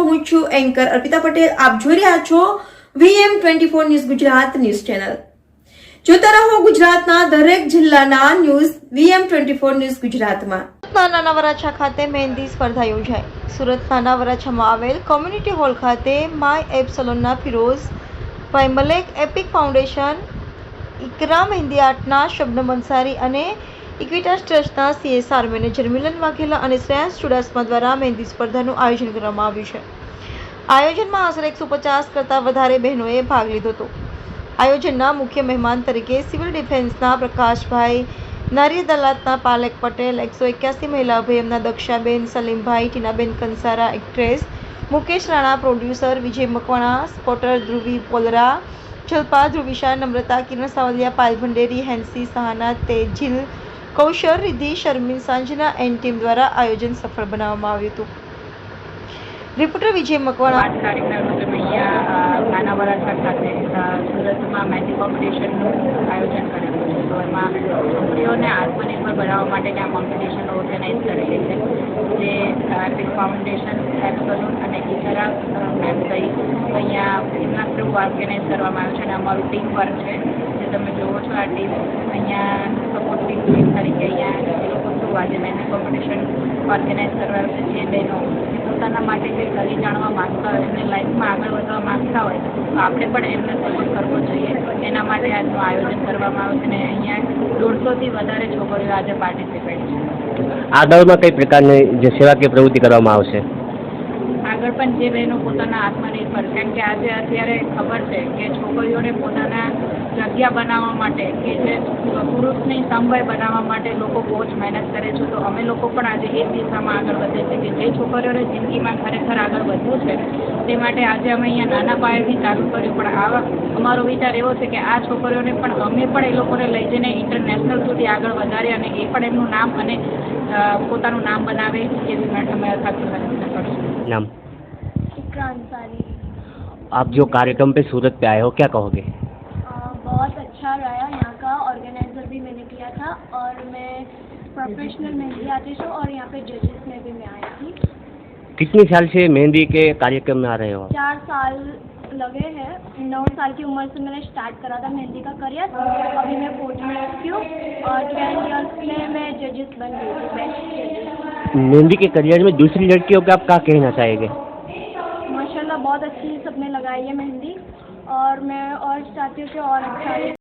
હું છું એન્કર અર્પિતા પટેલ। આપ જોઈ રહ્યા છો VM24 news Gujarat news channel. જોતા રહો ગુજરાતના દરેક જિલ્લાના ન્યૂઝ VM24 ન્યૂઝ ગુજરાતમાં। નાના વરાછા ખાતે મહેંદી સ્પર્ધા યોજાઈ। સુરત નાના વરાછામાં આવેલ કોમ્યુનિટી હોલ ખાતે માય એપ સલોનના ફિરોઝભાઈ મલેક, એપિક ફાઉન્ડેશન, ઇકરા મહેંદી આર્ટના શબનમ અંસારી અને ઇક્વિટાસ ટ્રસ્ટના CSR મેનેજર મિલન વાઘેલા અને શ્રેયાંશ ચુડાસમા દ્વારા મહેંદી સ્પર્ધાનું આયોજન કરવામાં આવ્યું છે। આયોજનમાં આશરે 150 કરતાં વધારે બહેનોએ ભાગ લીધો હતો। આયોજનના મુખ્ય મહેમાન તરીકે સિવિલ ડિફેન્સના પ્રકાશભાઈ, નારી અદાલતના પાલેક પટેલ, 181 મહિલા અભયમના દક્ષાબેન, સલીમભાઈ, ટીનાબેન કંસારા, એક્ટ્રેસ મુકેશ રાણા, પ્રોડ્યુસર વિજય મકવાણા, સ્પોટર ધ્રુવી પોલરા, જલ્પા, ધ્રુવિશા, નમ્રતા, કિરણ સાવલિયા, પાયલ ભંડેરી, હેન્સી, સહાના, તેજીલ, કૌશર, રિધિ, શર્મિન, સાંજના એન્ડ ટીમ દ્વારા આયોજન સફળ બનાવવામાં આવ્યું હતું। રિપોર્ટર વિજય મકવાણા। વાત તારીખના રોજ અમે અહીંયા નાના વરાછા ખાતે સુરતમાં મહેંદી કોમ્પિટિશનનું આયોજન કરેલું છે। તો એમાં છોકરીઓને આત્મનિર્ભર બનાવવા માટેના કોમ્પિટિશન ઓર્ગેનાઇઝ કરેલી છે, જે એપિક ફાઉન્ડેશન, એપ સલૂન અને ઇકરા મેમ સહિત અહીંયા એમના થ્રુ ઓર્ગેનાઇઝ કરવામાં આવ્યું છે અને અમારું ટીમ વર્ક છે, જે તમે જુઓ છો। આ ટીમ અહીંયા સપોર્ટિંગ ટીમ તરીકે અહીંયા એ લોકો થ્રુ આજે મહેંદી કોમ્પિટિશન ઓર્ગેનાઇઝ કરવાનું છે। જે બહેનો પોતાના માટે કંઈ કરી જાણવા માગતા હોય, એમને લાઈફમાં આગળ વધવા માગતા હોય તો આપણે પણ એમને સપોર્ટ કરવો જોઈએ। એના માટે આજનું આયોજન કરવામાં આવ્યું છે અને અહીંયા 150થી વધારે છોકરીઓ આજે પાર્ટિસિપેટ છે। આગળમાં કઈ પ્રકારની જે સેવાકીય પ્રવૃત્તિ કરવામાં આવશે? આગળ પણ જે બહેનો પોતાના આત્મનિર્ભર, કેમ કે આજે અત્યારે ખબર છે કે છોકરીઓને પોતાના જગ્યા બનાવવા માટે કે જે પુરુષની સમવય બનાવવા માટે લોકો બહુ જ મહેનત કરે છે। તો અમે લોકો પણ આજે એ દિશામાં આગળ વધે છે કે જે છોકરીઓને જિંદગીમાં ખરેખર આગળ વધવું છે તે માટે આજે અમે અહીંયા નાના પાયેથી ચાલુ કર્યું, પણ આવા અમારો વિચાર એવો છે કે આ છોકરીઓને પણ અમે પણ એ લોકોને લઈ જઈને ઇન્ટરનેશનલ સુધી આગળ વધારીએ અને એ પણ એમનું નામ અને પોતાનું નામ બનાવે, એવી માટે અમે થતી કરીશું। नाम इकरा अंसारी। आप जो कार्यक्रम पे सूरत पे आए हो, क्या कहोगे? बहुत अच्छा रहा। यहाँ का ऑर्गेनाइजर भी मैंने किया था और मैं प्रोफेशनल मेहंदी आर्टिस्ट हूँ और यहाँ पे जजेस में भी मैं आई थी। कितनी साल से मेहंदी के कार्यक्रम में आ रहे हो? 4 साल लगे हैं। 9 साल की उम्र से मैंने स्टार्ट करा था मेहंदी का करियर। अभी मैं 14 ईयर्स की हूँ और 12 ईयर्स में मैं जजेस बन गई थी, बेस्ट जजेस। मेहंदी के करियर में दूसरी लड़कियों को आप क्या कहना चाहेंगे? माशाल्लाह बहुत अच्छी सबने लगाई है मेहंदी और मैं और चाहती हूँ कि और अच्छा